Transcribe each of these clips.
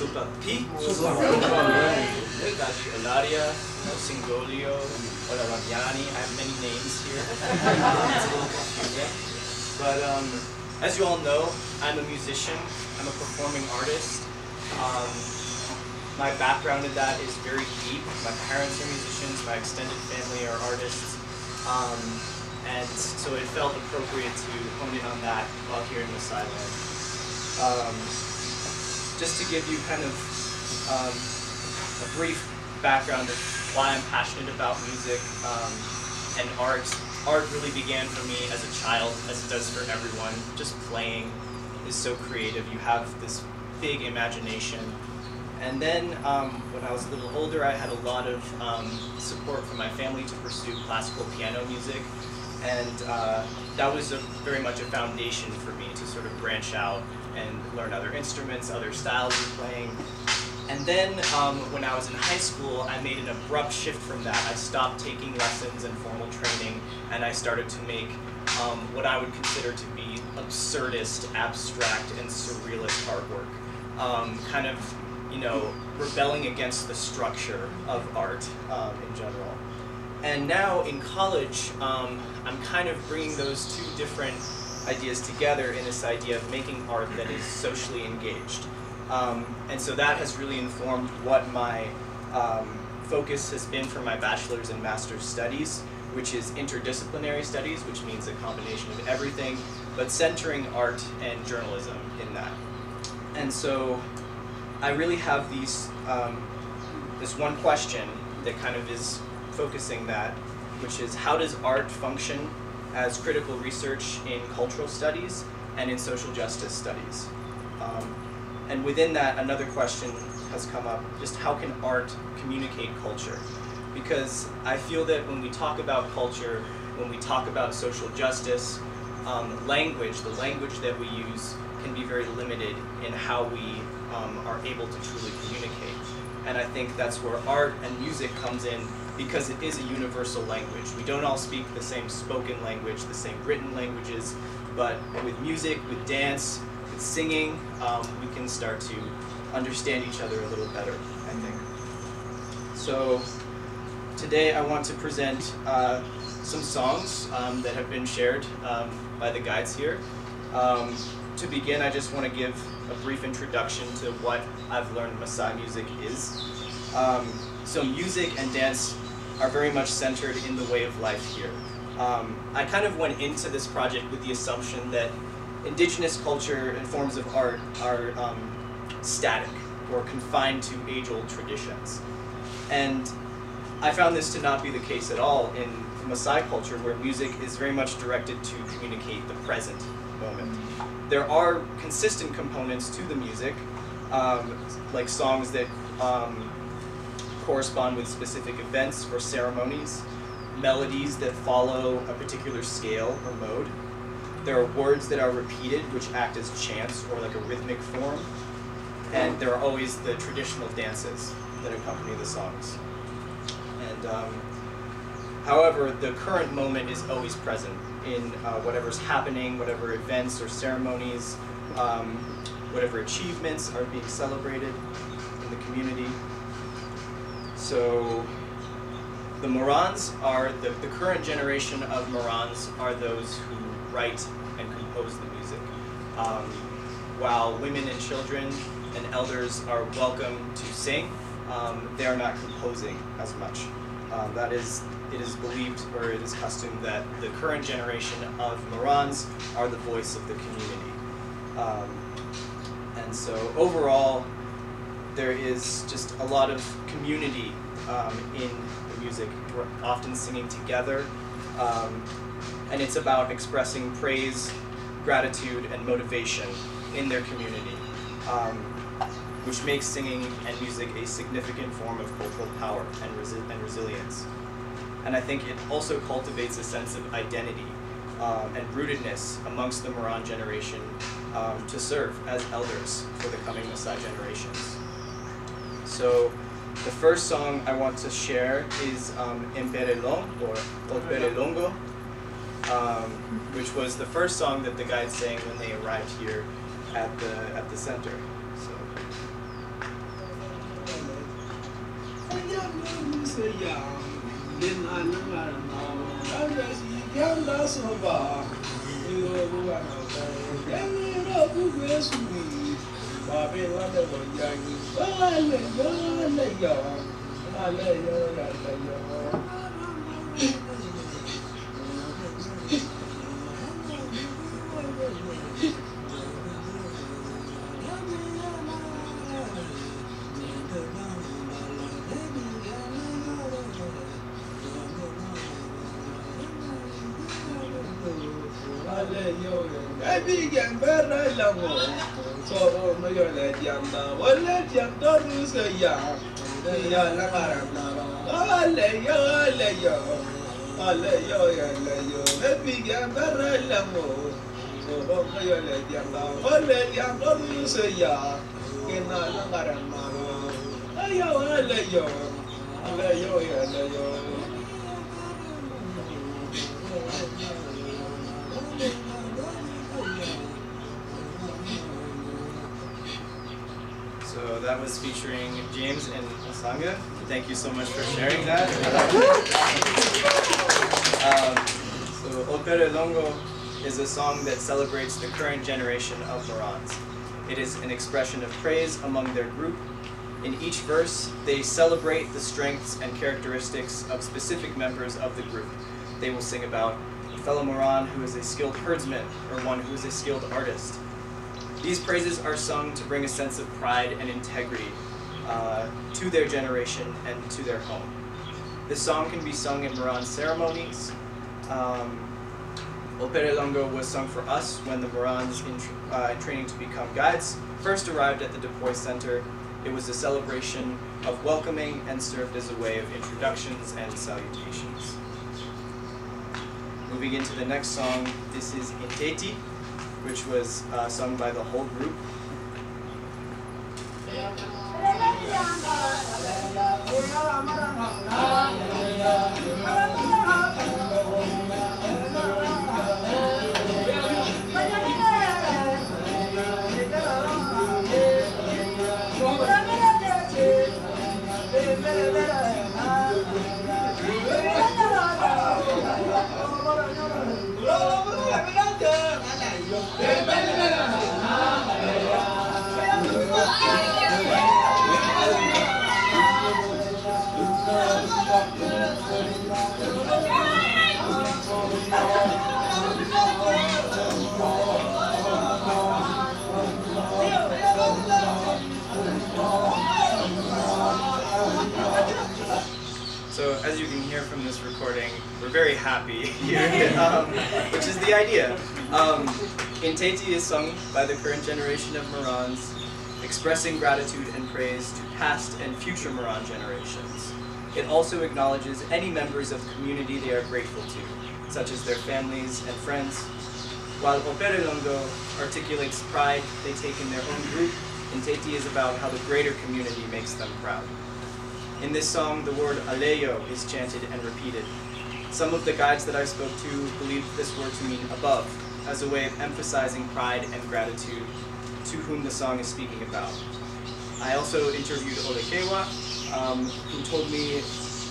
Supapi, Gaji Olaria, Singolio, Olarabiani. I have many names here. It's a little confusing. But as you all know, I'm a musician. I'm a performing artist. My background in that is very deep. My parents are musicians. My extended family are artists. And so it felt appropriate to hone in on that while here in Maasailand. Just to give you kind of a brief background of why I'm passionate about music and art. Art really began for me as a child, as it does for everyone. Just playing is so creative. You have this big imagination. And then when I was a little older, I had a lot of support from my family to pursue classical piano music. And that was very much a foundation for me to sort of branch out and learn other instruments, other styles of playing. And then when I was in high school, I made an abrupt shift from that. I stopped taking lessons and formal training, and I started to make what I would consider to be absurdist, abstract, and surrealist artwork. Kind of, you know, rebelling against the structure of art in general. And now in college, I'm kind of bringing those two different ideas together in this idea of making art that is socially engaged. And so that has really informed what my focus has been for my bachelor's and master's studies, which is interdisciplinary studies, which means a combination of everything, but centering art and journalism in that. And so I really have these, this one question that kind of is focusing that, which is how does art function as critical research in cultural studies and in social justice studies? And within that, another question has come up, just how can art communicate culture? Because I feel that when we talk about culture, when we talk about social justice, language, the language that we use can be very limited in how we are able to truly communicate. And I think that's where art and music comes in, because it is a universal language. We don't all speak the same spoken language, the same written languages, but with music, with dance, with singing, we can start to understand each other a little better, I think. So today I want to present some songs that have been shared by the guides here. To begin, I just want to give a brief introduction to what I've learned Maasai music is. So music and dance are very much centered in the way of life here. I kind of went into this project with the assumption that indigenous culture and forms of art are static or confined to age-old traditions. And I found this to not be the case at all in Maasai culture, where music is very much directed to communicate the present moment. There are consistent components to the music, like songs that correspond with specific events or ceremonies, melodies that follow a particular scale or mode. There are words that are repeated, which act as chants or like a rhythmic form. And there are always the traditional dances that accompany the songs. And however, the current moment is always present in whatever's happening, whatever events or ceremonies, whatever achievements are being celebrated in the community. So the Morans are, the current generation of Morans are those who write and compose the music. While women and children and elders are welcome to sing, they are not composing as much. It is believed, or it is custom, that the current generation of Morans are the voice of the community. And so overall, there is just a lot of community in the music. We're often singing together, and it's about expressing praise, gratitude, and motivation in their community, which makes singing and music a significant form of cultural power and resilience. And I think it also cultivates a sense of identity and rootedness amongst the Moran generation to serve as elders for the coming Maasai generations. So the first song I want to share is Olperelongo, or Olperelongo, which was the first song that the guides sang when they arrived here at the center. So. So that was featuring James and Asanga. Thank you so much for sharing that. So Olperelongo is a song that celebrates the current generation of Morons. It is an expression of praise among their group. In each verse, they celebrate the strengths and characteristics of specific members of the group. They will sing about a fellow Moron who is a skilled herdsman or one who is a skilled artist. These praises are sung to bring a sense of pride and integrity to their generation and to their home. This song can be sung in Moran ceremonies. Olperelongo was sung for us when the Morans in training to become guides first arrived at the Dopoi Center. It was a celebration of welcoming and served as a way of introductions and salutations. Moving into the next song, this is Enteti, which was sung by the whole group. So as you can hear from this recording, we're very happy here, which is the idea. Enteti is sung by the current generation of Morons, expressing gratitude and praise to past and future Moran generations. It also acknowledges any members of the community they are grateful to, such as their families and friends. While Olperelongo articulates pride they take in their own group, Enteti is about how the greater community makes them proud. In this song, the word aleyo is chanted and repeated. Some of the guides that I spoke to believed this word to mean above, as a way of emphasizing pride and gratitude to whom the song is speaking about. I also interviewed Olekewa, who told me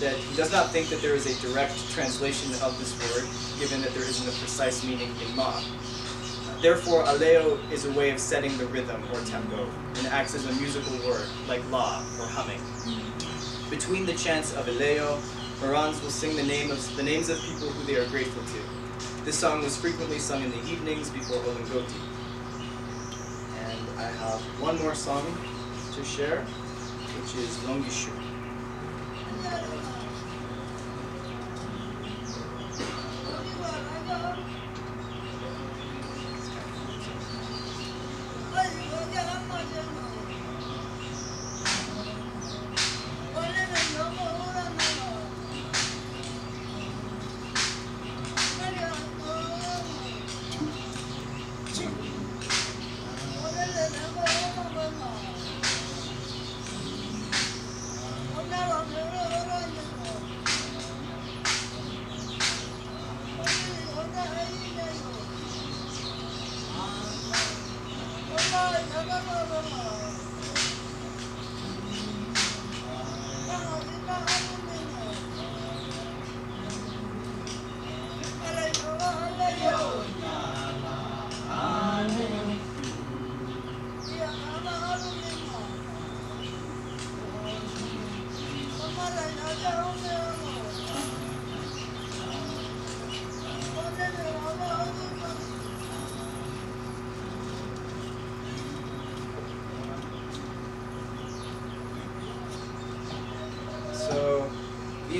that he does not think that there is a direct translation of this word, given that there isn't a precise meaning in Ma. Therefore, aleyo is a way of setting the rhythm or tempo, and acts as a musical word, like la or humming. Between the chants of aleyo, Morans will sing the names of people who they are grateful to. This song was frequently sung in the evenings before Olingoti. And I have one more song to share, which is Longishu.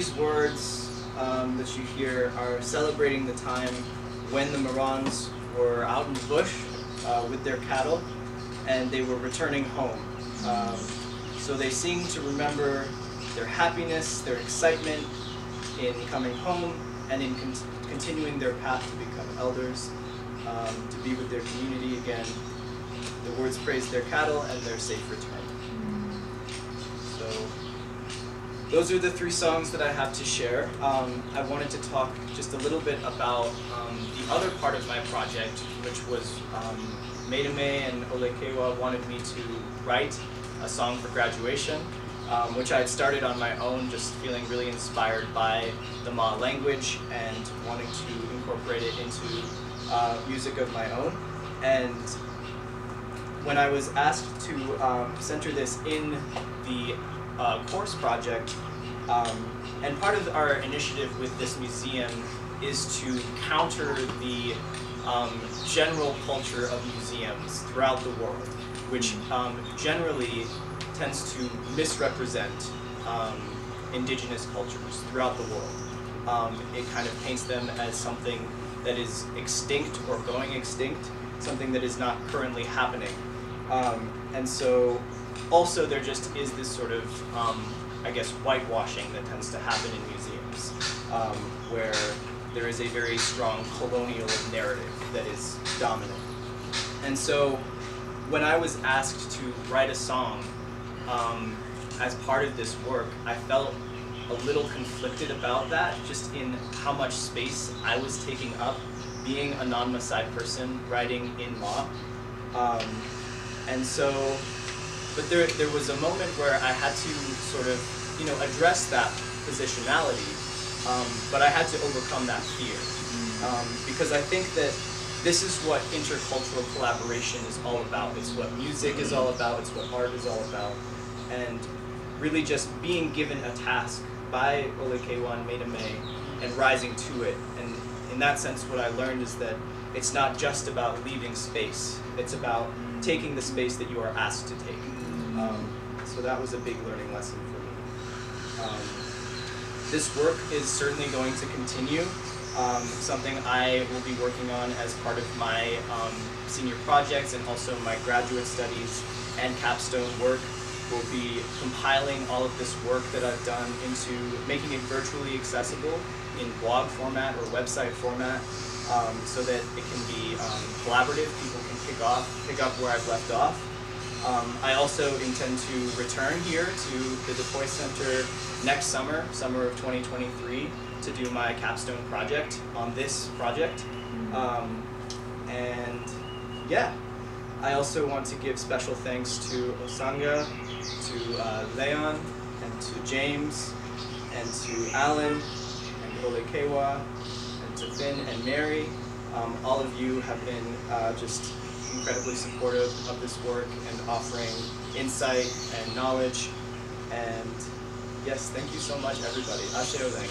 these words that you hear are celebrating the time when the Morons were out in the bush with their cattle, and they were returning home. So they sing to remember their happiness, their excitement in coming home, and in continuing their path to become elders, to be with their community again. The words praise their cattle and their safe return. So those are the 3 songs that I have to share. I wanted to talk just a little bit about the other part of my project, which was Maidame and Olekewa wanted me to write a song for graduation, which I had started on my own, just feeling really inspired by the Ma language and wanting to incorporate it into music of my own. And when I was asked to center this in the course project, and part of our initiative with this museum is to counter the general culture of museums throughout the world, which generally tends to misrepresent indigenous cultures throughout the world. It kind of paints them as something that is extinct or going extinct, something that is not currently happening. And so also there just is this sort of, I guess, whitewashing that tends to happen in museums, where there is a very strong colonial narrative that is dominant. And so when I was asked to write a song as part of this work, I felt a little conflicted about that, just in how much space I was taking up being a non-Maasai person writing in Ma. And so, but there was a moment where I had to sort of, address that positionality, but I had to overcome that fear. Because I think that this is what intercultural collaboration is all about. It's what music is all about, it's what art is all about. And really just being given a task by Olekewa and Maidame and rising to it. And in that sense, what I learned is that it's not just about leaving space, it's about taking the space that you are asked to take. So that was a big learning lesson for me. This work is certainly going to continue. Something I will be working on as part of my senior projects and also my graduate studies and capstone work. Will be compiling all of this work that I've done into making it virtually accessible in blog format or website format, so that it can be collaborative. People can pick up where I've left off. I also intend to return here to the Dopoi Center next summer of 2023, to do my capstone project on this project. And yeah, I also want to give special thanks to Osanga, to Leon, and to James, and to Alan, and Olekewa, and to Finn and Mary. All of you have been just incredibly supportive of this work and offering insight and knowledge. And yes, thank you so much, everybody. Ashe Oleng.